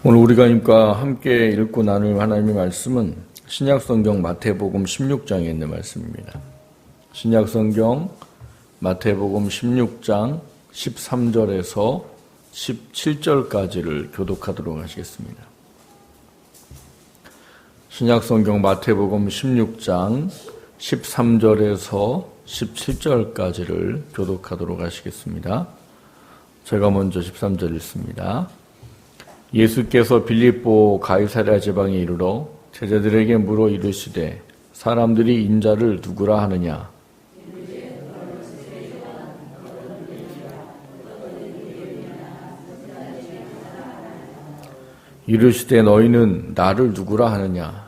오늘 우리가 함께 읽고 나눌 하나님의 말씀은 신약성경 마태복음 16장에 있는 말씀입니다. 신약성경 마태복음 16장 13절에서 17절까지를 교독하도록 하시겠습니다. 신약성경 마태복음 16장 13절에서 17절까지를 교독하도록 하시겠습니다. 제가 먼저 13절 읽습니다. 예수께서 빌립보 가이사랴 지방에 이르러 제자들에게 물어 이르시되 사람들이 인자를 누구라 하느냐? 이르시되 너희는 나를 누구라 하느냐?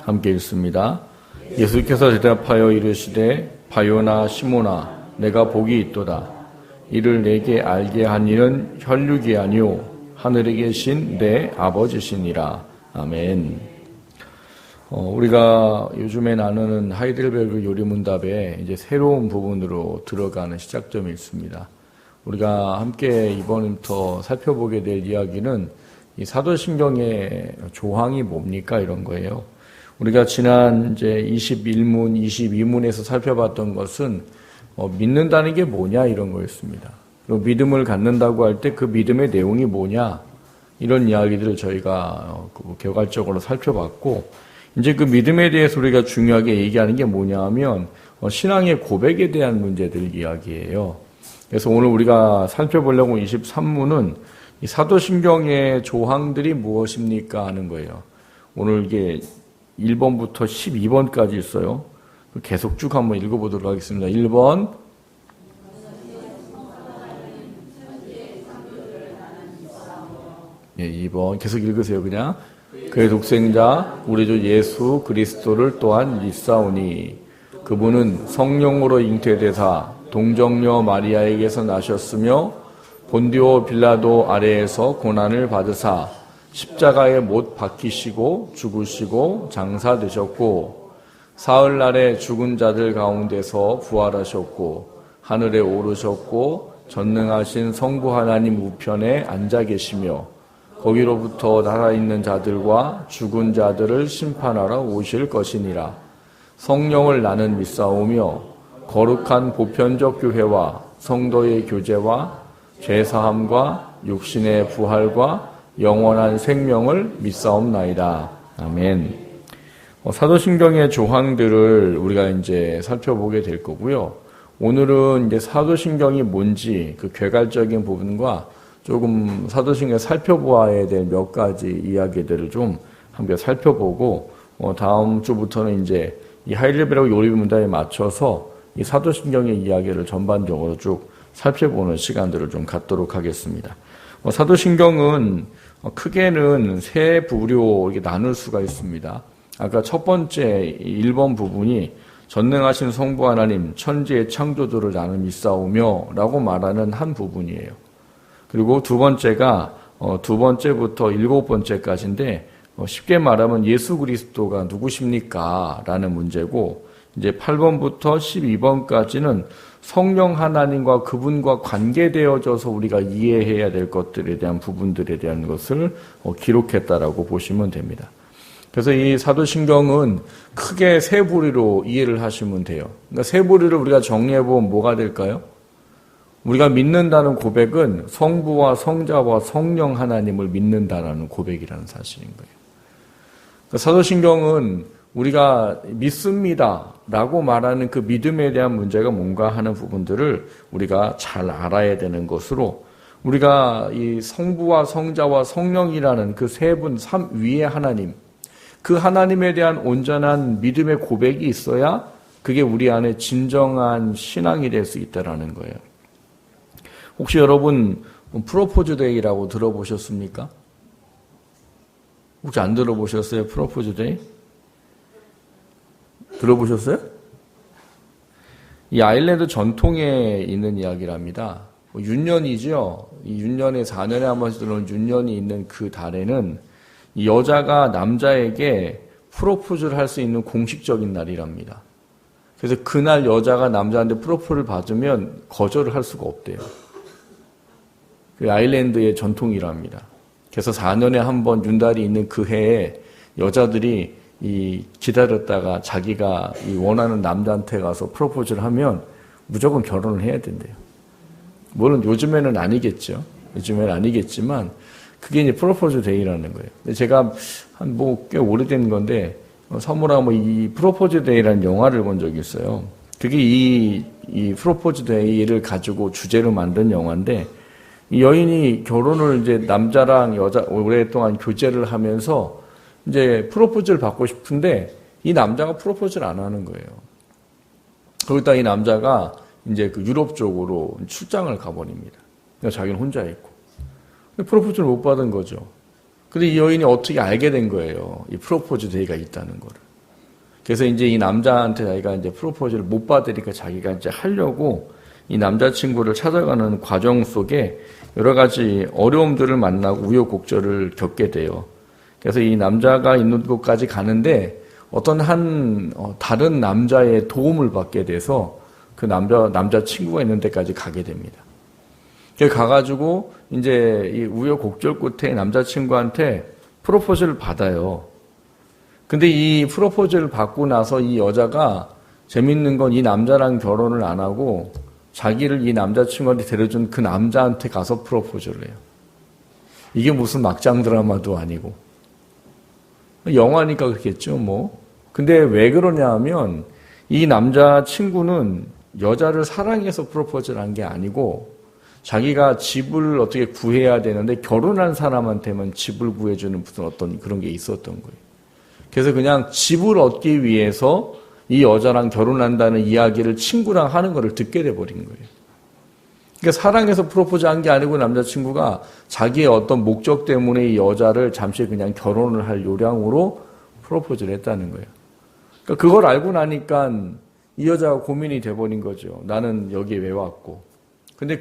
함께 읽습니다. 예수께서 대답하여 이르시되 바요나 시몬아 내가 복이 있도다. 이를 내게 알게 한 이는 혈육이 아니오 하늘에 계신 내 아버지시니라. 아멘. 우리가 요즘에 나누는 하이델베르그 요리문답에 이제 새로운 부분으로 들어가는 시작점이 있습니다. 우리가 함께 이번부터 살펴보게 될 이야기는 이 사도신경의 조항이 뭡니까 이런 거예요. 우리가 지난 이제 21문, 22문에서 살펴봤던 것은 믿는다는 게 뭐냐 이런 거였습니다. 그리고 믿음을 갖는다고 할 때 그 믿음의 내용이 뭐냐 이런 이야기들을 저희가 개괄적으로 살펴봤고 이제 그 믿음에 대해서 우리가 중요하게 얘기하는 게 뭐냐 하면 신앙의 고백에 대한 문제들 이야기예요. 그래서 오늘 우리가 살펴보려고 23문은 이 사도신경의 조항들이 무엇입니까 하는 거예요. 오늘 이게 1번부터 12번까지 있어요. 계속 쭉 한번 읽어보도록 하겠습니다. 1번 예, 2번 계속 읽으세요. 그냥 그의 독생자 우리 주 예수 그리스도를 또한 믿사오니 그분은 성령으로 잉태되사 동정녀 마리아에게서 나셨으며 본디오 빌라도 아래에서 고난을 받으사 십자가에 못 박히시고 죽으시고 장사되셨고 사흘날에 죽은 자들 가운데서 부활하셨고 하늘에 오르셨고 전능하신 성부 하나님 우편에 앉아 계시며 거기로부터 살아있는 자들과 죽은 자들을 심판하러 오실 것이니라. 성령을 나는 믿사오며 거룩한 보편적 교회와 성도의 교제와 죄사함과 육신의 부활과 영원한 생명을 믿사옵나이다. 아멘. 사도신경의 조항들을 우리가 이제 살펴보게 될 거고요. 오늘은 이제 사도신경이 뭔지 그 개괄적인 부분과 조금 사도신경을 살펴보아야 될 몇 가지 이야기들을 좀 함께 살펴보고 다음 주부터는 이제 이 하이델베르그 요리문답에 맞춰서 이 사도신경의 이야기를 전반적으로 쭉 살펴보는 시간들을 좀 갖도록 하겠습니다. 사도신경은 크게는 세 부류로 이렇게 나눌 수가 있습니다. 아까 첫 번째 1번 부분이 전능하신 성부 하나님 천지의 창조주를 나는 믿사오며 라고 말하는 한 부분이에요. 그리고 두 번째가 두 번째부터 일곱 번째까지인데 쉽게 말하면 예수 그리스도가 누구십니까? 라는 문제고 이제 8번부터 12번까지는 성령 하나님과 그분과 관계되어져서 우리가 이해해야 될 것들에 대한 부분들에 대한 것을 기록했다라고 보시면 됩니다. 그래서 이 사도신경은 크게 세 부류로 이해를 하시면 돼요. 그러니까 세 부류를 우리가 정리해보면 뭐가 될까요? 우리가 믿는다는 고백은 성부와 성자와 성령 하나님을 믿는다라는 고백이라는 사실인 거예요. 그러니까 사도신경은 우리가 믿습니다 라고 말하는 그 믿음에 대한 문제가 뭔가 하는 부분들을 우리가 잘 알아야 되는 것으로 우리가 이 성부와 성자와 성령이라는 그 세 분, 삼 위의 하나님, 그 하나님에 대한 온전한 믿음의 고백이 있어야 그게 우리 안에 진정한 신앙이 될 수 있다는 거예요. 혹시 여러분 프로포즈 데이라고 들어보셨습니까? 혹시 안 들어보셨어요? 프로포즈 데이? 들어보셨어요? 이 아일랜드 전통에 있는 이야기랍니다. 윤년이죠. 이 윤년에 4년에 한 번씩 들어오는 윤년이 있는 그 달에는 이 여자가 남자에게 프로포즈를 할 수 있는 공식적인 날이랍니다. 그래서 그날 여자가 남자한테 프로포즈를 받으면 거절을 할 수가 없대요. 그 아일랜드의 전통이랍니다. 그래서 4년에 한 번 윤달이 있는 그 해에 여자들이 기다렸다가 자기가 원하는 남자한테 가서 프로포즈를 하면 무조건 결혼을 해야 된대요. 물론 요즘에는 아니겠죠. 요즘에는 아니겠지만 그게 이제 프로포즈 데이라는 거예요. 근데 제가 꽤 오래된 건데 사무라 이 프로포즈 데이라는 영화를 본 적이 있어요. 그게 이 프로포즈 데이를 가지고 주제로 만든 영화인데 이 여인이 결혼을 이제 남자랑 여자 오랫동안 교제를 하면서 이제 프로포즈를 받고 싶은데 이 남자가 프로포즈를 안 하는 거예요. 그러다 이 남자가 이제 그 유럽 쪽으로 출장을 가버립니다. 그러니까 자기는 혼자 있고. 프로포즈를 못 받은 거죠. 근데 이 여인이 어떻게 알게 된 거예요. 이 프로포즈 데이가 있다는 거를. 그래서 이제 이 남자한테 자기가 이제 프로포즈를 못 받으니까 자기가 이제 하려고 이 남자친구를 찾아가는 과정 속에 여러 가지 어려움들을 만나고 우여곡절을 겪게 돼요. 그래서 이 남자가 있는 곳까지 가는데 어떤 다른 남자의 도움을 받게 돼서 그 남자친구가 있는 데까지 가게 됩니다. 가가지고 이제 이 우여곡절 끝에 남자친구한테 프로포즈를 받아요. 근데 이 프로포즈를 받고 나서 이 여자가 재밌는 건 이 남자랑 결혼을 안 하고 자기를 이 남자친구한테 데려준 그 남자한테 가서 프로포즈를 해요. 이게 무슨 막장 드라마도 아니고. 영화니까 그렇겠죠, 뭐. 근데 왜 그러냐 하면 이 남자친구는 여자를 사랑해서 프로포즈를 한 게 아니고 자기가 집을 어떻게 구해야 되는데 결혼한 사람한테만 집을 구해주는 무슨 어떤 그런 게 있었던 거예요. 그래서 그냥 집을 얻기 위해서 이 여자랑 결혼한다는 이야기를 친구랑 하는 거를 듣게 돼버린 거예요. 그러니까 사랑해서 프로포즈한 게 아니고 남자친구가 자기의 어떤 목적 때문에 이 여자를 잠시 그냥 결혼을 할 요량으로 프로포즈를 했다는 거예요. 그러니까 그걸 알고 나니까 이 여자가 고민이 돼버린 거죠. 나는 여기에 왜 왔고. 근데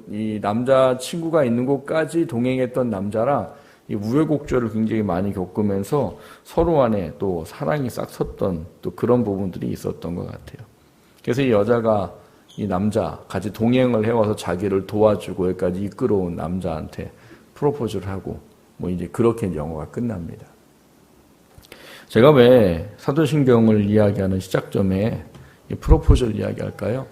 이 남자친구가 있는 곳까지 동행했던 남자랑 이 우여곡절을 굉장히 많이 겪으면서 서로 안에 또 사랑이 싹 섰던 또 그런 부분들이 있었던 것 같아요. 그래서 이 여자가 이 남자 같이 동행을 해와서 자기를 도와주고 여기까지 이끌어온 남자한테 프로포즈를 하고 뭐 이제 그렇게 영화가 끝납니다. 제가 왜 사도신경을 이야기하는 시작점에 이 프로포즈를 이야기할까요?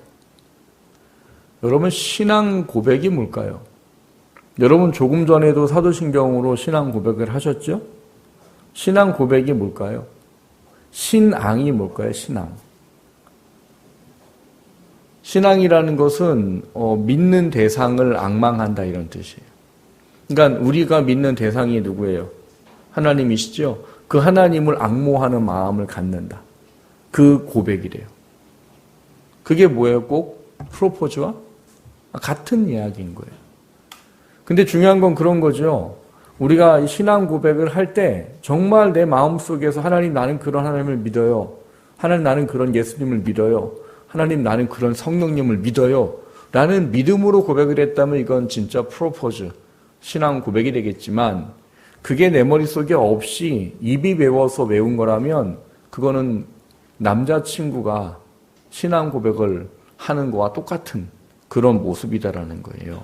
여러분 신앙 고백이 뭘까요? 여러분 조금 전에도 사도신경으로 신앙 고백을 하셨죠? 신앙 고백이 뭘까요? 신앙이 뭘까요? 신앙이라는 것은 믿는 대상을 앙망한다 이런 뜻이에요. 그러니까 우리가 믿는 대상이 누구예요? 하나님이시죠? 그 하나님을 앙모하는 마음을 갖는다. 그 고백이래요. 그게 뭐예요? 꼭 프로포즈와 같은 이야기인 거예요. 근데 중요한 건 그런 거죠. 우리가 신앙 고백을 할 때 정말 내 마음속에서 하나님 나는 그런 하나님을 믿어요. 하나님 나는 그런 예수님을 믿어요. 하나님 나는 그런 성령님을 믿어요. 라는 믿음으로 고백을 했다면 이건 진짜 프로포즈, 신앙 고백이 되겠지만 그게 내 머릿속에 없이 입이 배워서 외운 거라면 그거는 남자친구가 신앙 고백을 하는 거와 똑같은 그런 모습이다라는 거예요.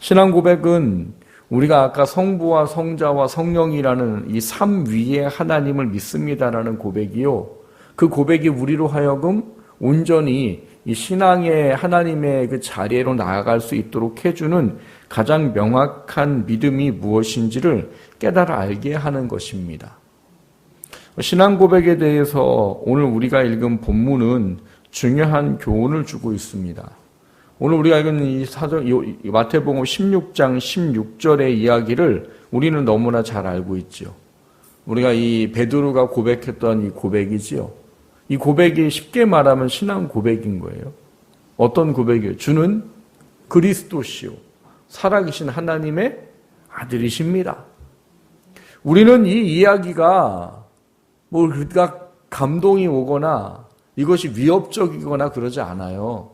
신앙 고백은 우리가 아까 성부와 성자와 성령이라는 이 삼위의 하나님을 믿습니다라는 고백이요. 그 고백이 우리로 하여금 온전히 이 신앙의 하나님의 그 자리로 나아갈 수 있도록 해주는 가장 명확한 믿음이 무엇인지를 깨달아 알게 하는 것입니다. 신앙 고백에 대해서 오늘 우리가 읽은 본문은 중요한 교훈을 주고 있습니다. 오늘 우리가 읽은 이 마태복음 16장 16절의 이야기를 우리는 너무나 잘 알고 있죠. 우리가 이 베드로가 고백했던 이 고백이지요. 이 고백이 쉽게 말하면 신앙 고백인 거예요. 어떤 고백이에요? 주는 그리스도시요 살아계신 하나님의 아들이십니다. 우리는 이 이야기가 우리가 감동이 오거나 이것이 위협적이거나 그러지 않아요.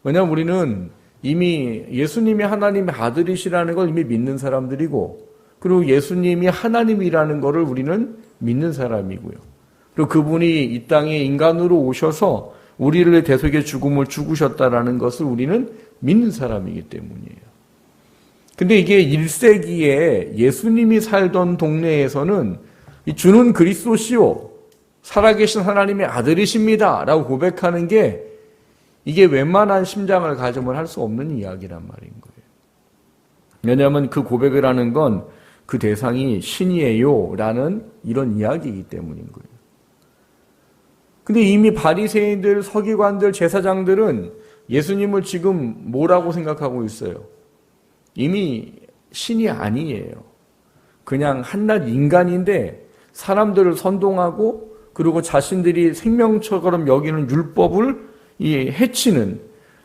왜냐하면 우리는 이미 예수님이 하나님의 아들이시라는 걸 이미 믿는 사람들이고 그리고 예수님이 하나님이라는 것을 우리는 믿는 사람이고요. 그리고 그분이 이 땅에 인간으로 오셔서 우리를 대속의 죽음을 죽으셨다라는 것을 우리는 믿는 사람이기 때문이에요. 근데 이게 1세기에 예수님이 살던 동네에서는 주는 그리스도시요 살아계신 하나님의 아들이십니다 라고 고백하는 게 이게 웬만한 심장을 가짐을 할 수 없는 이야기란 말인 거예요. 왜냐하면 그 고백을 하는 건 그 대상이 신이에요 라는 이런 이야기이기 때문인 거예요. 근데 이미 바리새인들, 서기관들, 제사장들은 예수님을 지금 뭐라고 생각하고 있어요? 이미 신이 아니에요. 그냥 한낱 인간인데 사람들을 선동하고 그리고 자신들이 생명처럼 여기는 율법을 해치는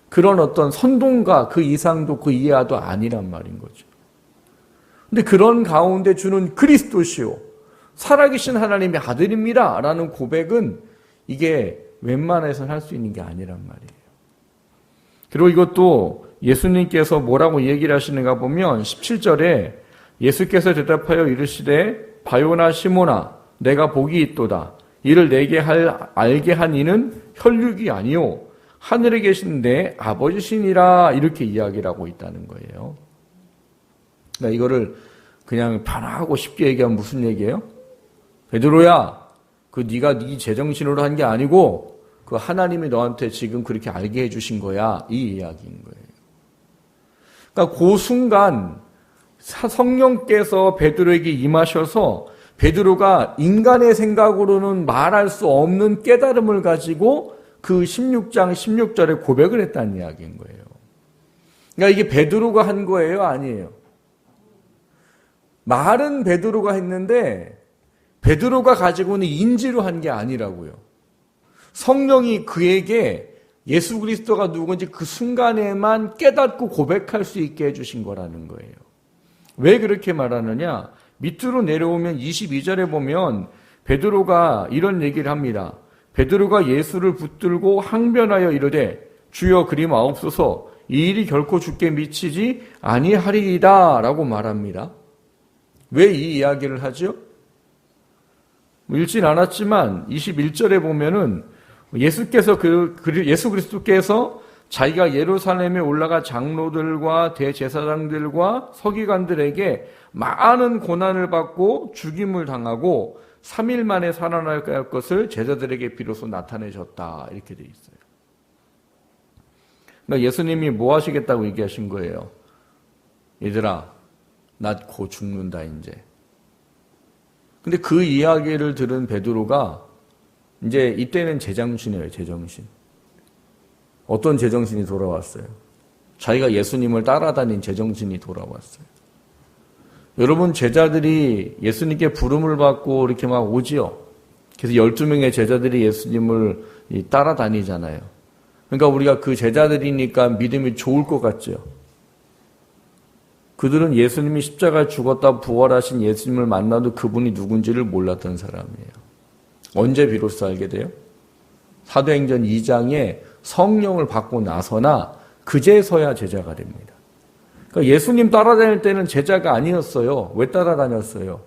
그런 어떤 선동가 그 이상도 그 이하도 아니란 말인 거죠. 근데 그런 가운데 주는 그리스도시요 살아계신 하나님의 아들입니다 라는 고백은 이게 웬만해서는 할 수 있는 게 아니란 말이에요. 그리고 이것도 예수님께서 뭐라고 얘기를 하시는가 보면 17절에 예수께서 대답하여 이르시되 바요나 시몬아 내가 복이 있도다. 이를 내게 알게 한 이는 혈육이 아니요 하늘에 계신 내 아버지시니라 이렇게 이야기를 하고 있다는 거예요. 그러니까 이거를 그냥 편하고 쉽게 얘기하면 무슨 얘기예요? 베드로야 네가 네 제정신으로 한 게 아니고 그 하나님이 너한테 지금 그렇게 알게 해주신 거야 이 이야기인 거예요. 그러니까 그 순간 성령께서 베드로에게 임하셔서 베드로가 인간의 생각으로는 말할 수 없는 깨달음을 가지고 그 16장 16절에 고백을 했다는 이야기인 거예요. 그러니까 이게 베드로가 한 거예요? 아니에요? 말은 베드로가 했는데 베드로가 가지고 있는 인지로 한 게 아니라고요. 성령이 그에게 예수 그리스도가 누군지 그 순간에만 깨닫고 고백할 수 있게 해주신 거라는 거예요. 왜 그렇게 말하느냐? 밑으로 내려오면 22절에 보면 베드로가 이런 얘기를 합니다. 베드로가 예수를 붙들고 항변하여 이르되 주여 그리 마옵소서 이 일이 결코 주께 미치지 아니하리이다 라고 말합니다. 왜 이 이야기를 하죠? 읽진 않았지만 21절에 보면은 예수 그리스도께서 자기가 예루살렘에 올라가 장로들과 대제사장들과 서기관들에게 많은 고난을 받고 죽임을 당하고 3일 만에 살아날 것을 제자들에게 비로소 나타내셨다 이렇게 돼 있어요. 그러니까 예수님이 뭐 하시겠다고 얘기하신 거예요? 얘들아 나 곧 죽는다 이제. 근데 그 이야기를 들은 베드로가 이제 이때는 제정신이에요. 제정신. 어떤 제정신이 돌아왔어요? 자기가 예수님을 따라다닌 제정신이 돌아왔어요. 여러분 제자들이 예수님께 부름을 받고 이렇게 막 오지요. 그래서 12명의 제자들이 예수님을 따라다니잖아요. 그러니까 우리가 그 제자들이니까 믿음이 좋을 것 같죠. 그들은 예수님이 십자가에 죽었다 부활하신 예수님을 만나도 그분이 누군지를 몰랐던 사람이에요. 언제 비로소 알게 돼요? 사도행전 2장에 성령을 받고 나서나 그제서야 제자가 됩니다. 그러니까 예수님 따라다닐 때는 제자가 아니었어요. 왜 따라다녔어요?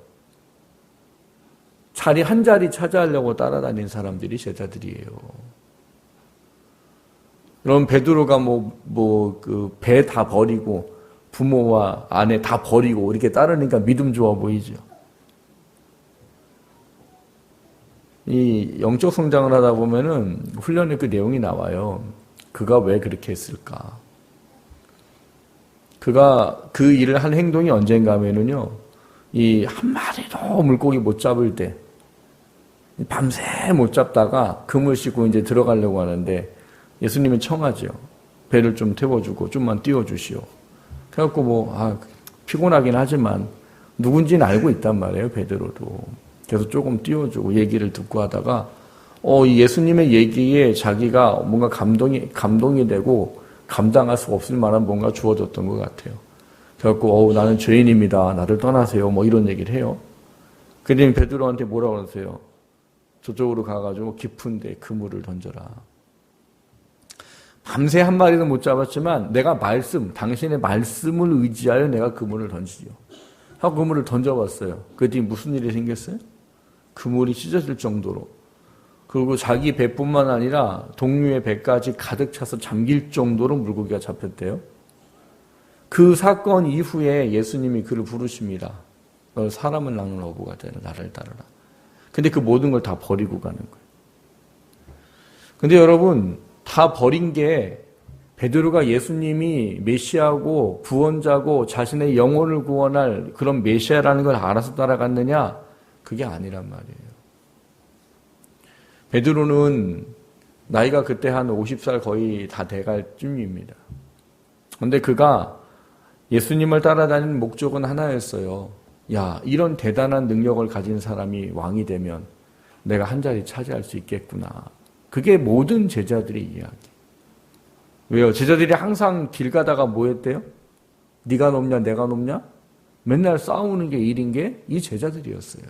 자리 한 자리 차지하려고 따라다닌 사람들이 제자들이에요. 그럼 베드로가 그 배 다 버리고 부모와 아내 다 버리고 이렇게 따르니까 믿음 좋아 보이죠. 이 영적 성장을 하다 보면은 훈련의 그 내용이 나와요. 그가 왜 그렇게 했을까? 그가 그 일을 한 행동이 언젠가 하면은요, 이 한 마리도 물고기 못 잡을 때, 밤새 못 잡다가 그물 싣고 이제 들어가려고 하는데 예수님이 청하죠. 배를 좀 태워주고 좀만 띄워주시오. 그래갖고 피곤하긴 하지만 누군지는 알고 있단 말이에요, 베드로도. 그래서 조금 띄워주고 얘기를 듣고 하다가 이 예수님의 얘기에 자기가 뭔가 감동이 되고 감당할 수 없을 만한 뭔가 주어졌던 것 같아요. 그래갖고 나는 죄인입니다. 나를 떠나세요. 이런 얘기를 해요. 그러더니 베드로한테 뭐라고 그러세요? 저쪽으로 가가지고 깊은 데 그물을 던져라. 밤새 한 마리도 못 잡았지만 내가 당신의 말씀을 의지하여 내가 그물을 던지죠. 하고 그물을 던져봤어요. 그랬더니 무슨 일이 생겼어요? 그물이 찢어질 정도로 그리고 자기 배뿐만 아니라 동료의 배까지 가득 차서 잠길 정도로 물고기가 잡혔대요. 그 사건 이후에 예수님이 그를 부르십니다. 너 사람을 낳는 어부가 되라, 나를 따르라. 근데 그 모든 걸 다 버리고 가는 거예요. 근데 여러분, 다 버린 게 베드로가 예수님이 메시아고 구원자고 자신의 영혼을 구원할 그런 메시아라는 걸 알아서 따라갔느냐? 그게 아니란 말이에요. 베드로는 나이가 그때 한 50살 거의 다 돼갈 쯤입니다. 그런데 그가 예수님을 따라다니는 목적은 하나였어요. 야, 이런 대단한 능력을 가진 사람이 왕이 되면 내가 한 자리 차지할 수 있겠구나. 그게 모든 제자들의 이야기. 왜요? 제자들이 항상 길 가다가 뭐 했대요? 네가 높냐 내가 높냐? 맨날 싸우는 게 일인 게 이 제자들이었어요.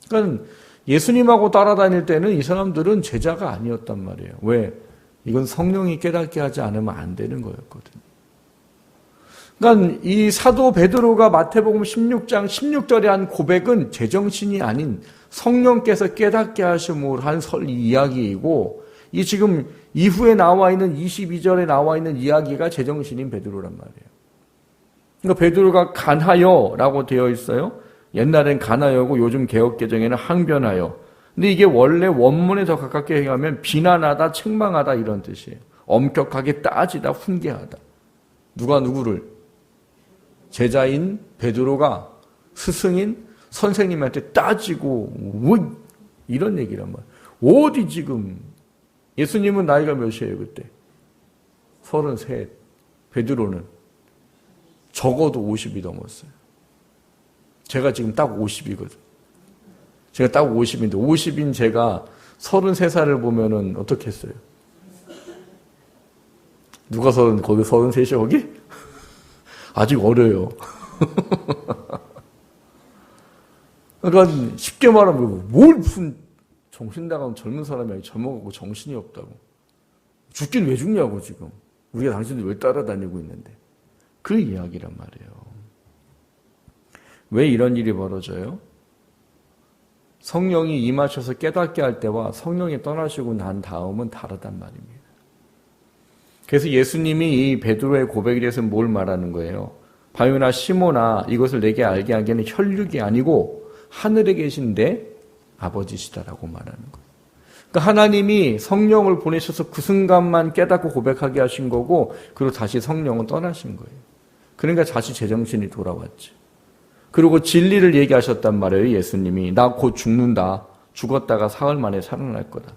그러니까 예수님하고 따라다닐 때는 이 사람들은 제자가 아니었단 말이에요. 왜? 이건 성령이 깨닫게 하지 않으면 안 되는 거였거든요. 그러니까 이 사도 베드로가 마태복음 16장 16절에 한 고백은 제정신이 아닌 성령께서 깨닫게 하심으로 한 이야기이고, 이 지금 이후에 나와 있는 22절에 나와 있는 이야기가 제정신인 베드로란 말이에요. 그러니까 베드로가 간하여라고 되어 있어요. 옛날엔 간하여고 요즘 개역개정에는 항변하여. 근데 이게 원래 원문에 더 가깝게 얘기하면 비난하다, 책망하다 이런 뜻이에요. 엄격하게 따지다, 훈계하다. 누가 누구를? 제자인 베드로가 스승인 선생님한테 따지고 이런 얘기란 말이에요. 어디 지금 예수님은 나이가 몇이에요 그때? 33. 베드로는 적어도 50이 넘었어요. 제가 지금 딱 50이거든. 제가 딱 50인데 50인 제가 33살을 보면은 어떻게 했어요? 누가 거기 33이요 거기? 아직 어려요. 그러니까 쉽게 말하면 뭘 무슨 정신 나간 젊은 사람이 아니 젊어가고 정신이 없다고. 죽긴 왜 죽냐고 지금. 우리가 당신들 왜 따라다니고 있는데. 그 이야기란 말이에요. 왜 이런 일이 벌어져요? 성령이 임하셔서 깨닫게 할 때와 성령이 떠나시고 난 다음은 다르단 말입니다. 그래서 예수님이 이 베드로의 고백에 대해서 뭘 말하는 거예요? 바요나 시몬아, 이것을 내게 알게 하기에는 혈육이 아니고 하늘에 계신 내 아버지시다라고 말하는 거예요. 그러니까 하나님이 성령을 보내셔서 그 순간만 깨닫고 고백하게 하신 거고, 그리고 다시 성령은 떠나신 거예요. 그러니까 다시 제정신이 돌아왔죠. 그리고 진리를 얘기하셨단 말이에요. 예수님이 나 곧 죽는다. 죽었다가 사흘 만에 살아날 거다.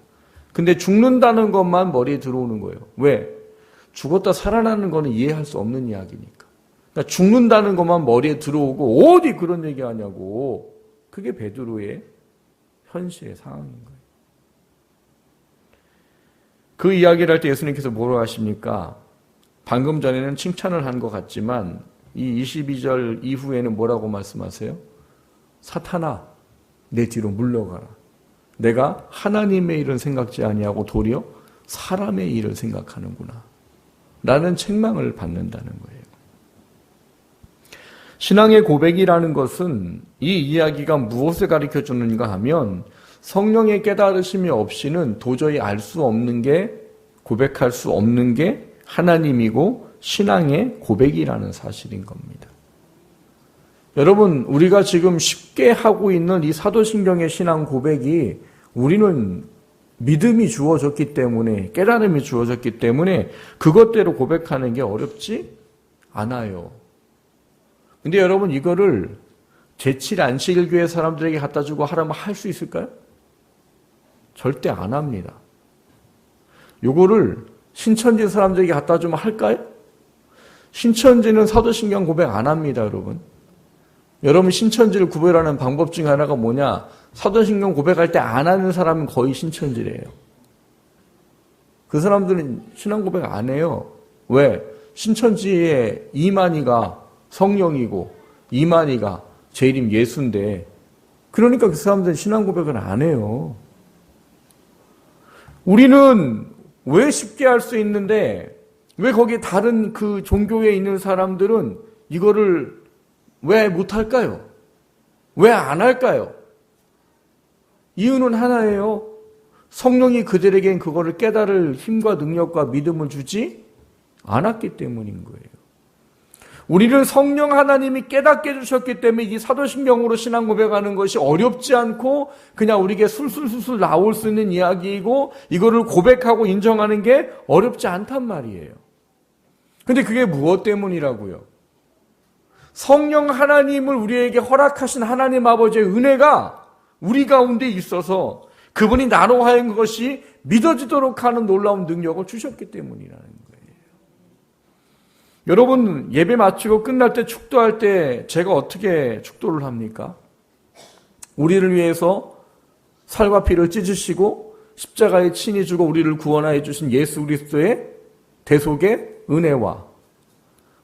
근데 죽는다는 것만 머리에 들어오는 거예요. 왜? 죽었다 살아나는 거는 이해할 수 없는 이야기니까. 그러니까 죽는다는 것만 머리에 들어오고 어디 그런 얘기하냐고. 그게 베드로의 현실의 상황인 거예요. 그 이야기를 할 때 예수님께서 뭐라고 하십니까? 방금 전에는 칭찬을 한 것 같지만 이 22절 이후에는 뭐라고 말씀하세요? 사탄아, 내 뒤로 물러가라. 내가 하나님의 일을 생각지 아니하고 도리어 사람의 일을 생각하는구나. 라는 책망을 받는다는 거예요. 신앙의 고백이라는 것은 이 이야기가 무엇을 가르쳐 주는가 하면 성령의 깨달으심이 없이는 도저히 알 수 없는 게, 고백할 수 없는 게 하나님이고 신앙의 고백이라는 사실인 겁니다. 여러분, 우리가 지금 쉽게 하고 있는 이 사도신경의 신앙 고백이 우리는 믿음이 주어졌기 때문에, 깨달음이 주어졌기 때문에 그것대로 고백하는 게 어렵지 않아요. 근데 여러분, 이거를 제7 안식일교회 사람들에게 갖다 주고 하라면 할 수 있을까요? 절대 안 합니다. 요거를 신천지 사람들에게 갖다 주면 할까요? 신천지는 사도신경 고백 안 합니다, 여러분. 여러분, 신천지를 구별하는 방법 중에 하나가 뭐냐? 사도신경 고백할 때 안 하는 사람은 거의 신천지래요. 그 사람들은 신앙 고백 안 해요. 왜? 신천지의 이만희가 성령이고 이만희가 제 이름 예수인데, 그러니까 그 사람들은 신앙 고백을 안 해요. 우리는 왜 쉽게 할 수 있는데 왜 거기 다른 그 종교에 있는 사람들은 이거를 왜 못할까요? 왜 안 할까요? 이유는 하나예요. 성령이 그들에겐 그거를 깨달을 힘과 능력과 믿음을 주지 않았기 때문인 거예요. 우리를 성령 하나님이 깨닫게 해주셨기 때문에 이 사도신경으로 신앙 고백하는 것이 어렵지 않고 그냥 우리에게 술술술술 나올 수 있는 이야기이고 이거를 고백하고 인정하는 게 어렵지 않단 말이에요. 근데 그게 무엇 때문이라고요? 성령 하나님을 우리에게 허락하신 하나님 아버지의 은혜가 우리 가운데 있어서 그분이 나로 하여금 그것이 믿어지도록 하는 놀라운 능력을 주셨기 때문이라는 거예요. 여러분, 예배 마치고 끝날 때 축도할 때 제가 어떻게 축도를 합니까? 우리를 위해서 살과 피를 찢으시고 십자가에 친히 주고 우리를 구원하여 주신 예수 그리스도의 대속의 은혜와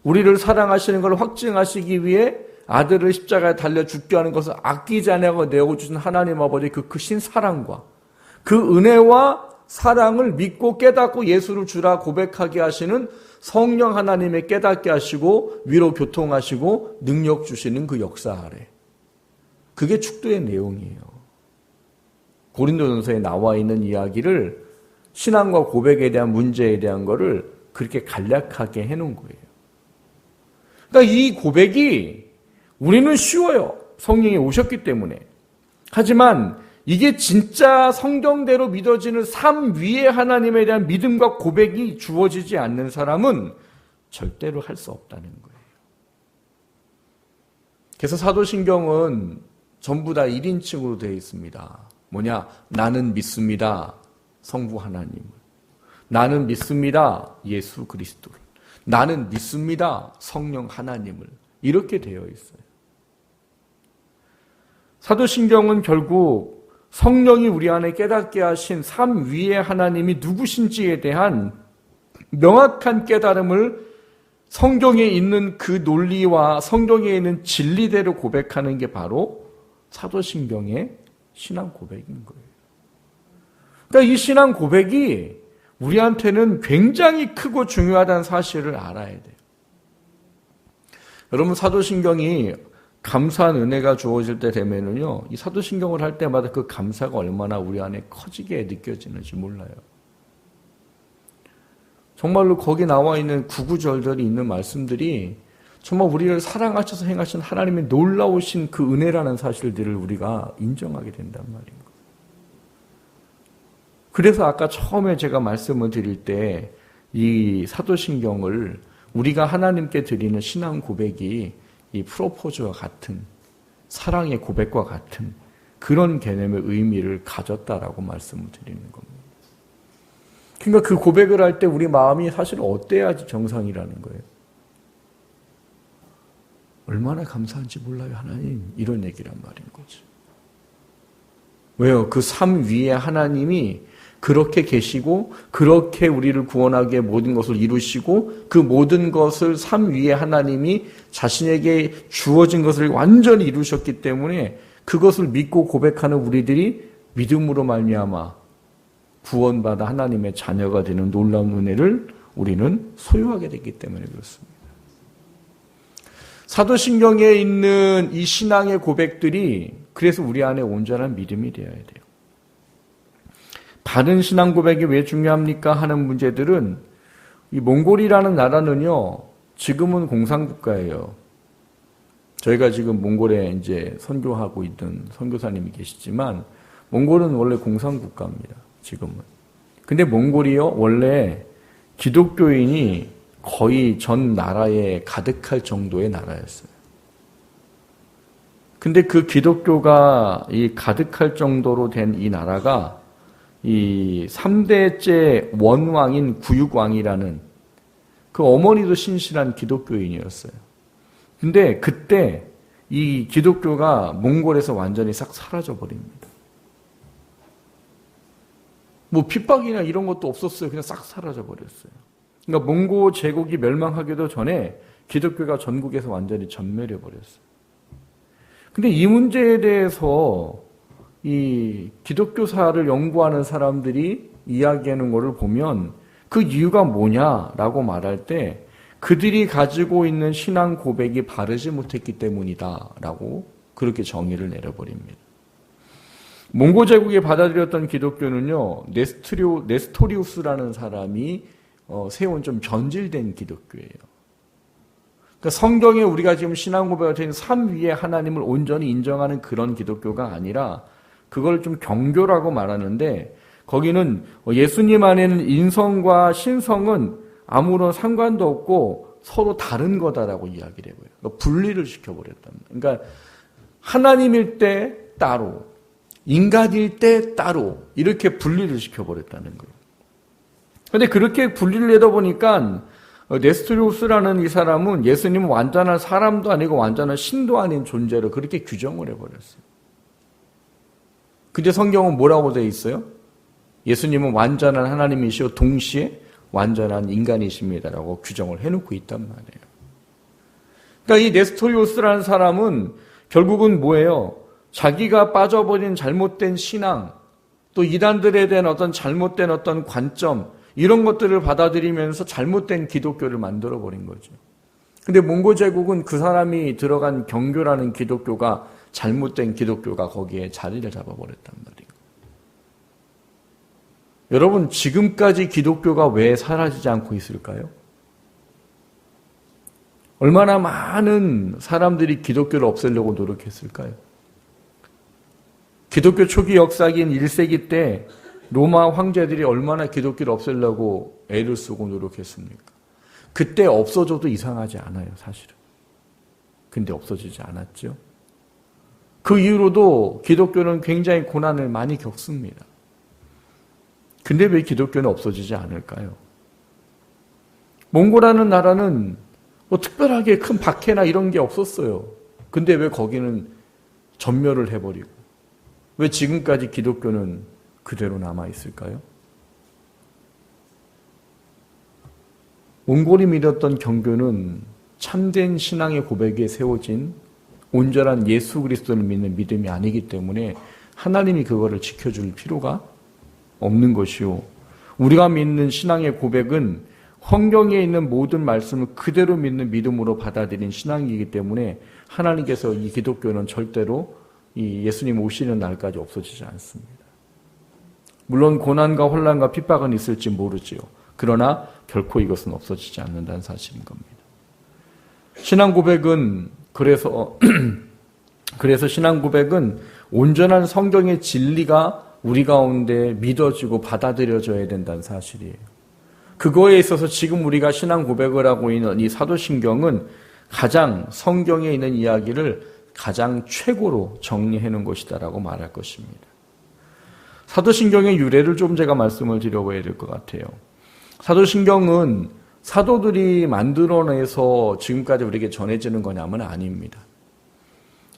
우리를 사랑하시는 걸 확증하시기 위해 아들을 십자가에 달려 죽게 하는 것을 아끼지 않고 내어주신 하나님 아버지의 그 크신 사랑과 그 은혜와 사랑을 믿고 깨닫고 예수를 주라 고백하게 하시는 성령 하나님의 깨닫게 하시고 위로 교통하시고 능력 주시는 그 역사 아래. 그게 축도의 내용이에요. 고린도전서에 나와 있는 이야기를 신앙과 고백에 대한 문제에 대한 거를 그렇게 간략하게 해놓은 거예요. 그러니까 이 고백이 우리는 쉬워요. 성령이 오셨기 때문에. 하지만 이게 진짜 성경대로 믿어지는 삶 위에 하나님에 대한 믿음과 고백이 주어지지 않는 사람은 절대로 할 수 없다는 거예요. 그래서 사도신경은 전부 다 1인칭으로 되어 있습니다. 뭐냐? 나는 믿습니다. 성부 하나님을. 나는 믿습니다. 예수 그리스도를. 나는 믿습니다. 성령 하나님을. 이렇게 되어 있어요. 사도신경은 결국 성령이 우리 안에 깨닫게 하신 삶 위에 하나님이 누구신지에 대한 명확한 깨달음을 성경에 있는 그 논리와 성경에 있는 진리대로 고백하는 게 바로 사도신경의 신앙 고백인 거예요. 그러니까 이 신앙 고백이 우리한테는 굉장히 크고 중요하다는 사실을 알아야 돼요. 여러분, 사도신경이 감사한 은혜가 주어질 때 되면은요, 이 사도신경을 할 때마다 그 감사가 얼마나 우리 안에 커지게 느껴지는지 몰라요. 정말로 거기 나와 있는 구구절절이 있는 말씀들이 정말 우리를 사랑하셔서 행하신 하나님의 놀라우신 그 은혜라는 사실들을 우리가 인정하게 된단 말인 거예요. 그래서 아까 처음에 제가 말씀을 드릴 때 이 사도신경을 우리가 하나님께 드리는 신앙 고백이 이 프로포즈와 같은 사랑의 고백과 같은 그런 개념의 의미를 가졌다라고 말씀을 드리는 겁니다. 그러니까 그 고백을 할 때 우리 마음이 사실 어때야지 정상이라는 거예요. 얼마나 감사한지 몰라요, 하나님. 이런 얘기란 말인 거죠. 왜요? 그 삶 위에 하나님이 그렇게 계시고 그렇게 우리를 구원하기에 모든 것을 이루시고 그 모든 것을 삶 위에 하나님이 자신에게 주어진 것을 완전히 이루셨기 때문에 그것을 믿고 고백하는 우리들이 믿음으로 말미암아 구원받아 하나님의 자녀가 되는 놀라운 은혜를 우리는 소유하게 됐기 때문에 그렇습니다. 사도신경에 있는 이 신앙의 고백들이 그래서 우리 안에 온전한 믿음이 되어야 돼요. 바른 신앙 고백이 왜 중요합니까? 하는 문제들은 이 몽골이라는 나라는요, 지금은 공산국가예요. 저희가 지금 몽골에 이제 선교하고 있던 선교사님이 계시지만, 몽골은 원래 공산국가입니다. 지금은. 근데 몽골이요, 원래 기독교인이 거의 전 나라에 가득할 정도의 나라였어요. 근데 그 기독교가 이 가득할 정도로 된 이 나라가 이 3대째 원왕인 구육왕이라는 그 어머니도 신실한 기독교인이었어요. 근데 그때 이 기독교가 몽골에서 완전히 싹 사라져 버립니다. 뭐 핍박이나 이런 것도 없었어요. 그냥 싹 사라져 버렸어요. 그러니까 몽고 제국이 멸망하기도 전에 기독교가 전국에서 완전히 전멸해 버렸어요. 근데 이 문제에 대해서 이 기독교사를 연구하는 사람들이 이야기하는 것을 보면 그 이유가 뭐냐라고 말할 때 그들이 가지고 있는 신앙 고백이 바르지 못했기 때문이다라고 그렇게 정의를 내려버립니다. 몽고 제국에 받아들였던 기독교는요, 네스토리우스라는 사람이 세운 좀 변질된 기독교예요. 그러니까 성경에 우리가 지금 신앙 고백할 때 삶 위에 하나님을 온전히 인정하는 그런 기독교가 아니라 그걸 좀 경교라고 말하는데, 거기는 예수님 안에는 인성과 신성은 아무런 상관도 없고 서로 다른 거다라고 이야기를 해요. 그러니까 분리를 시켜버렸단 말이에요. 그러니까 하나님일 때 따로, 인간일 때 따로 이렇게 분리를 시켜버렸다는 거예요. 그런데 그렇게 분리를 내다 보니까 네스토리우스라는 이 사람은 예수님은 완전한 사람도 아니고 완전한 신도 아닌 존재로 그렇게 규정을 해버렸어요. 근데 성경은 뭐라고 되어 있어요? 예수님은 완전한 하나님이시고 동시에 완전한 인간이십니다라고 규정을 해놓고 있단 말이에요. 그러니까 이 네스토리우스라는 사람은 결국은 뭐예요? 자기가 빠져버린 잘못된 신앙, 또 이단들에 대한 어떤 잘못된 어떤 관점, 이런 것들을 받아들이면서 잘못된 기독교를 만들어버린 거죠. 근데 몽고 제국은 그 사람이 들어간 경교라는 기독교가 잘못된 기독교가 거기에 자리를 잡아버렸단 말이에요. 여러분, 지금까지 기독교가 왜 사라지지 않고 있을까요? 얼마나 많은 사람들이 기독교를 없애려고 노력했을까요? 기독교 초기 역사기인 1세기 때 로마 황제들이 얼마나 기독교를 없애려고 애를 쓰고 노력했습니까? 그때 없어져도 이상하지 않아요, 사실은. 근데 없어지지 않았죠. 그 이후로도 기독교는 굉장히 고난을 많이 겪습니다. 근데 왜 기독교는 없어지지 않을까요? 몽고라는 나라는 뭐 특별하게 큰 박해나 이런 게 없었어요. 근데 왜 거기는 전멸을 해버리고 왜 지금까지 기독교는 그대로 남아있을까요? 몽골이 믿었던 경교는 참된 신앙의 고백에 세워진 온전한 예수 그리스도를 믿는 믿음이 아니기 때문에 하나님이 그거를 지켜줄 필요가 없는 것이요. 우리가 믿는 신앙의 고백은 성경에 있는 모든 말씀을 그대로 믿는 믿음으로 받아들인 신앙이기 때문에 하나님께서 이 기독교는 절대로 이 예수님 오시는 날까지 없어지지 않습니다. 물론 고난과 혼란과 핍박은 있을지 모르지요. 그러나 결코 이것은 없어지지 않는다는 사실인 겁니다. 신앙 고백은 그래서 신앙 고백은 온전한 성경의 진리가 우리 가운데 믿어지고 받아들여져야 된다는 사실이에요. 그거에 있어서 지금 우리가 신앙 고백을 하고 있는 이 사도신경은 가장 성경에 있는 이야기를 가장 최고로 정리해 놓은 것이다라고 말할 것입니다. 사도신경의 유래를 좀 제가 말씀을 드려봐야 될 것 같아요. 사도신경은 사도들이 만들어내서 지금까지 우리에게 전해지는 거냐면 아닙니다.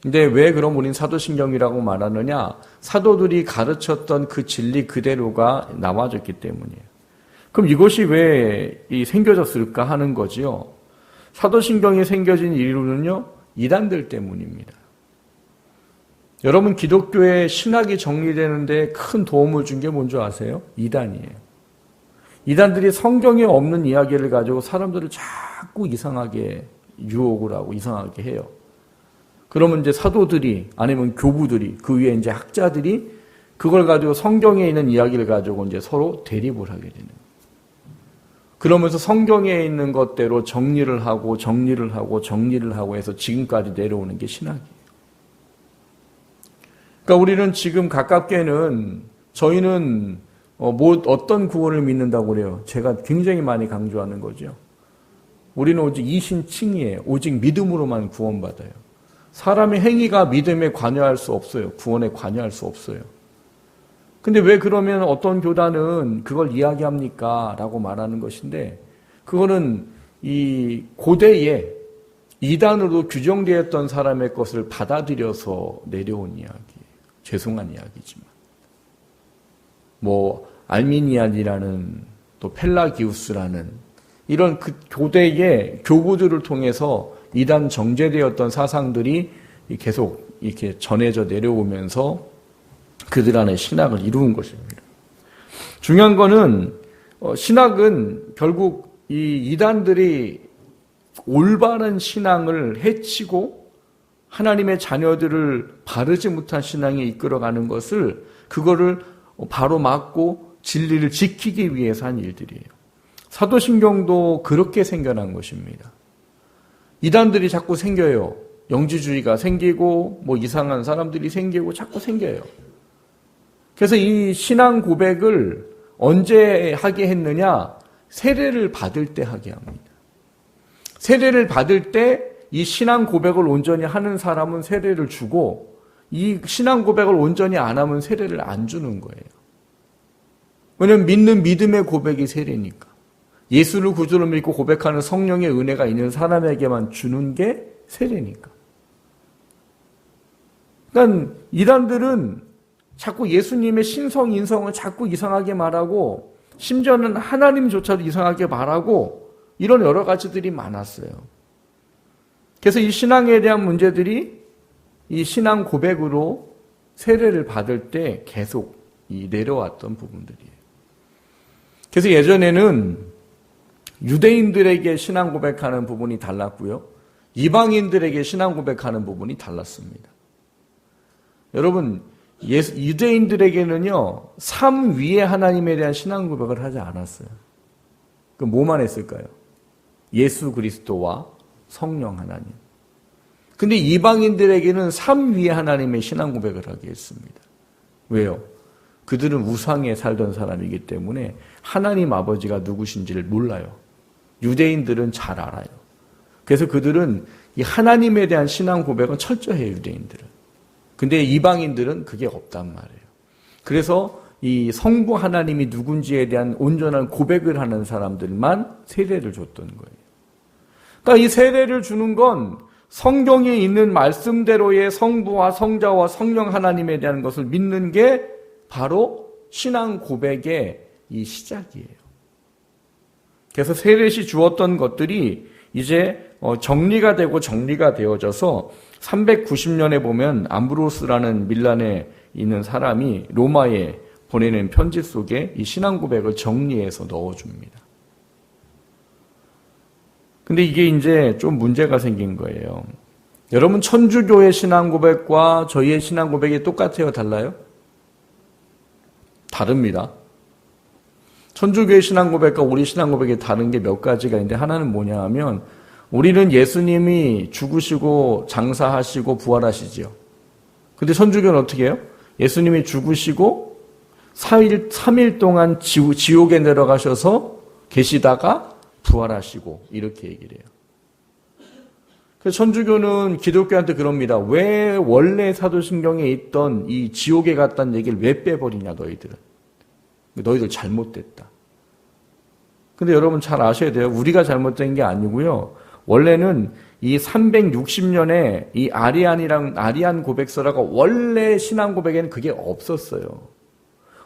근데 왜 그럼 우린 사도신경이라고 말하느냐? 사도들이 가르쳤던 그 진리 그대로가 나와졌기 때문이에요. 그럼 이것이 왜 생겨졌을까 하는 거지요. 사도신경이 생겨진 이유는요, 이단들 때문입니다. 여러분, 기독교의 신학이 정리되는데 큰 도움을 준 게 뭔지 아세요? 이단이에요. 이단들이 성경에 없는 이야기를 가지고 사람들을 자꾸 이상하게 유혹을 하고 이상하게 해요. 그러면 이제 사도들이 아니면 교부들이 그 위에 이제 학자들이 그걸 가지고 성경에 있는 이야기를 가지고 이제 서로 대립을 하게 되는 거예요. 그러면서 성경에 있는 것대로 정리를 하고 해서 지금까지 내려오는 게 신학이에요. 그러니까 우리는 지금 가깝게는 저희는 어떤 구원을 믿는다고 그래요. 제가 굉장히 많이 강조하는 거죠. 우리는 오직 이신칭의예요. 오직 믿음으로만 구원받아요. 사람의 행위가 믿음에 관여할 수 없어요. 구원에 관여할 수 없어요. 근데 왜 그러면 어떤 교단은 그걸 이야기합니까? 라고 말하는 것인데, 그거는 이 고대에 이단으로 규정되었던 사람의 것을 받아들여서 내려온 이야기예요. 죄송한 이야기지만. 알미니안이라는 또 펠라기우스라는 이런 그 교대의 교부들을 통해서 이단 정제되었던 사상들이 계속 이렇게 전해져 내려오면서 그들 안에 신학을 이루은 것입니다. 중요한 거는 신학은 결국 이 이단들이 올바른 신앙을 해치고 하나님의 자녀들을 바르지 못한 신앙에 이끌어가는 것을 그거를 바로 막고 진리를 지키기 위해서 한 일들이에요. 사도신경도 그렇게 생겨난 것입니다. 이단들이 자꾸 생겨요. 영지주의가 생기고 뭐 이상한 사람들이 생기고 자꾸 생겨요. 그래서 이 신앙 고백을 언제 하게 했느냐? 세례를 받을 때 하게 합니다. 세례를 받을 때 이 신앙 고백을 온전히 하는 사람은 세례를 주고 이 신앙 고백을 온전히 안 하면 세례를 안 주는 거예요. 왜냐하면 믿는 믿음의 고백이 세례니까. 예수를 구주로 믿고 고백하는 성령의 은혜가 있는 사람에게만 주는 게 세례니까. 그러니까 이단들은 자꾸 예수님의 신성, 인성을 자꾸 이상하게 말하고 심지어는 하나님조차도 이상하게 말하고 이런 여러 가지들이 많았어요. 그래서 이 신앙에 대한 문제들이 이 신앙 고백으로 세례를 받을 때 계속 내려왔던 부분들이에요. 그래서 예전에는 유대인들에게 신앙 고백하는 부분이 달랐고요. 이방인들에게 신앙 고백하는 부분이 달랐습니다. 여러분, 유대인들에게는요, 삶 위에 하나님에 대한 신앙 고백을 하지 않았어요. 그럼 뭐만 했을까요? 예수 그리스도와 성령 하나님. 근데 이방인들에게는 삶 위에 하나님의 신앙 고백을 하게 했습니다. 왜요? 그들은 우상에 살던 사람이기 때문에 하나님 아버지가 누구신지를 몰라요. 유대인들은 잘 알아요. 그래서 그들은 이 하나님에 대한 신앙 고백은 철저해요, 유대인들은. 근데 이방인들은 그게 없단 말이에요. 그래서 이 성부 하나님이 누군지에 대한 온전한 고백을 하는 사람들만 세례를 줬던 거예요. 그러니까 이 세례를 주는 건 성경에 있는 말씀대로의 성부와 성자와 성령 하나님에 대한 것을 믿는 게 바로 신앙 고백의 이 시작이에요. 그래서 세례시 주었던 것들이 이제 정리가 되고 정리가 되어져서 390년에 보면 암브로스라는 밀란에 있는 사람이 로마에 보내는 편지 속에 이 신앙 고백을 정리해서 넣어줍니다. 근데 이게 이제 좀 문제가 생긴 거예요. 여러분, 천주교의 신앙 고백과 저희의 신앙 고백이 똑같아요? 달라요? 다릅니다. 천주교의 신앙 고백과 우리 신앙 고백이 다른 게 몇 가지가 있는데, 하나는 뭐냐 하면 우리는 예수님이 죽으시고 장사하시고 부활하시지요. 근데 천주교는 어떻게 해요? 예수님이 죽으시고 3일 동안 지옥에 내려가셔서 계시다가 부활하시고 이렇게 얘기를 해요. 그래서 천주교는 기독교한테 그럽니다. 왜 원래 사도신경에 있던 이 지옥에 갔다는 얘기를 왜 빼버리냐, 너희들은. 너희들 잘못됐다. 근데 여러분 잘 아셔야 돼요. 우리가 잘못된 게 아니고요. 원래는 이 360년에 이 아리안 고백서라고 원래 신앙 고백에는 그게 없었어요.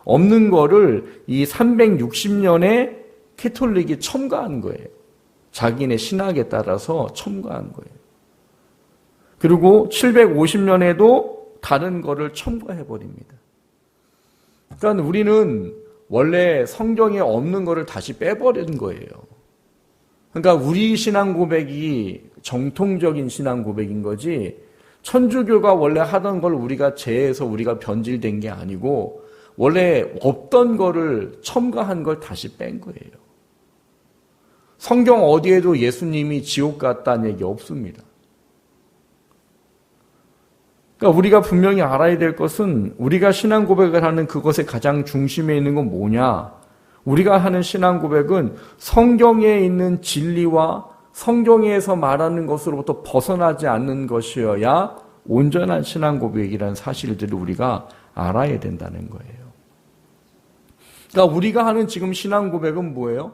없는 거를 이 360년에 캐톨릭이 첨가한 거예요. 자기네 신학에 따라서 첨가한 거예요. 그리고 750년에도 다른 거를 첨가해버립니다. 그러니까 우리는 원래 성경에 없는 거를 다시 빼버린 거예요. 그러니까 우리 신앙 고백이 정통적인 신앙 고백인 거지, 천주교가 원래 하던 걸 우리가 재해서 우리가 변질된 게 아니고 원래 없던 거를 첨가한 걸 다시 뺀 거예요. 성경 어디에도 예수님이 지옥 갔다는 얘기 없습니다. 그러니까 우리가 분명히 알아야 될 것은 우리가 신앙 고백을 하는 그것의 가장 중심에 있는 건 뭐냐? 우리가 하는 신앙 고백은 성경에 있는 진리와 성경에서 말하는 것으로부터 벗어나지 않는 것이어야 온전한 신앙 고백이라는 사실들을 우리가 알아야 된다는 거예요. 그러니까 우리가 하는 지금 신앙 고백은 뭐예요?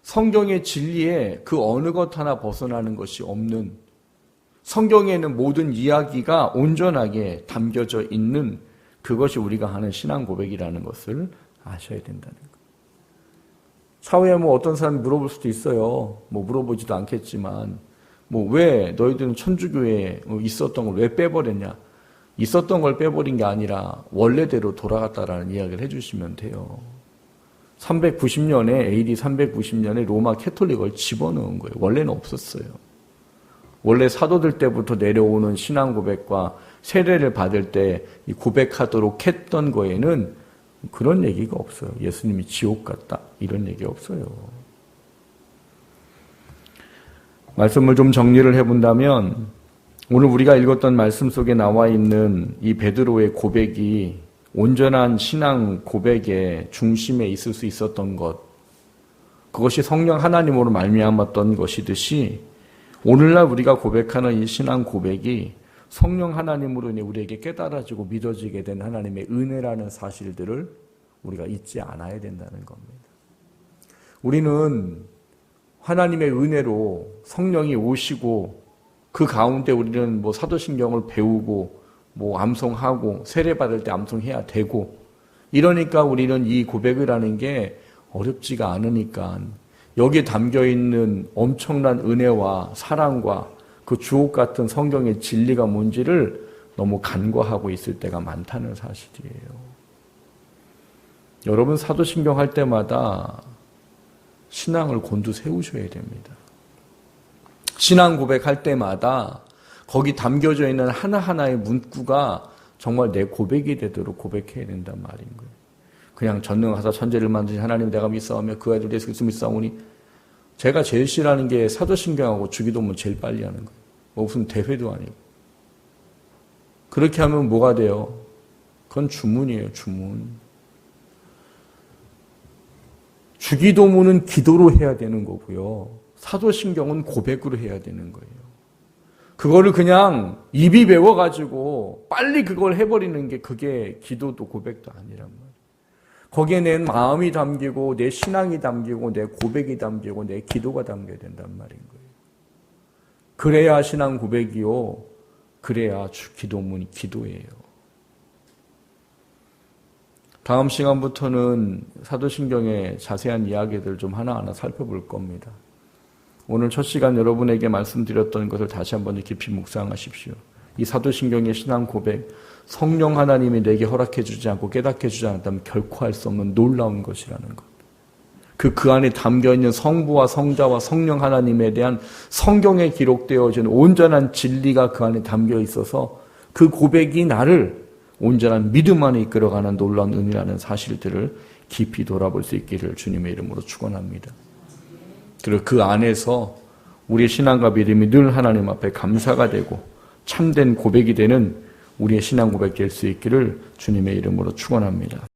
성경의 진리에 그 어느 것 하나 벗어나는 것이 없는, 성경에 있는 모든 이야기가 온전하게 담겨져 있는 그것이 우리가 하는 신앙 고백이라는 것을 아셔야 된다는 거예요. 사후에 어떤 사람이 물어볼 수도 있어요. 물어보지도 않겠지만, 왜 너희들은 천주교에 있었던 걸 왜 빼버렸냐? 있었던 걸 빼버린 게 아니라 원래대로 돌아갔다라는 이야기를 해주시면 돼요. 390년에, AD 390년에 로마 캐톨릭을 집어넣은 거예요. 원래는 없었어요. 원래 사도들 때부터 내려오는 신앙 고백과 세례를 받을 때 이 고백하도록 했던 거에는 그런 얘기가 없어요. 예수님이 지옥 갔다 이런 얘기 없어요. 말씀을 좀 정리를 해본다면 오늘 우리가 읽었던 말씀 속에 나와 있는 이 베드로의 고백이 온전한 신앙 고백의 중심에 있을 수 있었던 것, 그것이 성령 하나님으로 말미암았던 것이듯이 오늘날 우리가 고백하는 이 신앙 고백이 성령 하나님으로 인해 우리에게 깨달아지고 믿어지게 된 하나님의 은혜라는 사실들을 우리가 잊지 않아야 된다는 겁니다. 우리는 하나님의 은혜로 성령이 오시고 그 가운데 우리는 사도신경을 배우고 암송하고 세례받을 때 암송해야 되고 이러니까 우리는 이 고백을 하는 게 어렵지가 않으니까 여기에 담겨있는 엄청난 은혜와 사랑과 그 주옥 같은 성경의 진리가 뭔지를 너무 간과하고 있을 때가 많다는 사실이에요. 여러분 사도신경 할 때마다 신앙을 곤두세우셔야 됩니다. 신앙 고백할 때마다 거기 담겨져 있는 하나하나의 문구가 정말 내 고백이 되도록 고백해야 된단 말인 거예요. 그냥 전능하사 천지를 만드신 하나님 내가 믿사오며 그 아들 예수 그리스도 믿사오니 제가 제일 싫어하는 게 사도신경하고 주기도문 제일 빨리 하는 거예요. 무슨 대회도 아니고. 그렇게 하면 뭐가 돼요? 그건 주문이에요, 주문. 주기도문은 기도로 해야 되는 거고요. 사도신경은 고백으로 해야 되는 거예요. 그거를 그냥 입이 배워가지고 빨리 그걸 해버리는 게 그게 기도도 고백도 아니란 말이에요. 거기에 내 마음이 담기고 내 신앙이 담기고 내 고백이 담기고 내 기도가 담겨야 된단 말인 거예요. 그래야 신앙 고백이요. 그래야 기도문이 기도예요. 다음 시간부터는 사도신경의 자세한 이야기들 좀 하나하나 살펴볼 겁니다. 오늘 첫 시간 여러분에게 말씀드렸던 것을 다시 한번 깊이 묵상하십시오. 이 사도신경의 신앙 고백, 성령 하나님이 내게 허락해 주지 않고 깨닫게 주지 않았다면 결코 할 수 없는 놀라운 것이라는 것. 그 안에 담겨있는 성부와 성자와 성령 하나님에 대한 성경에 기록되어진 온전한 진리가 그 안에 담겨 있어서 그 고백이 나를 온전한 믿음 안에 이끌어가는 놀라운 은혜라는 사실들을 깊이 돌아볼 수 있기를 주님의 이름으로 축원합니다. 그리고 그 안에서 우리의 신앙과 믿음이 늘 하나님 앞에 감사가 되고 참된 고백이 되는 우리의 신앙 고백 될 수 있기를 주님의 이름으로 축원합니다.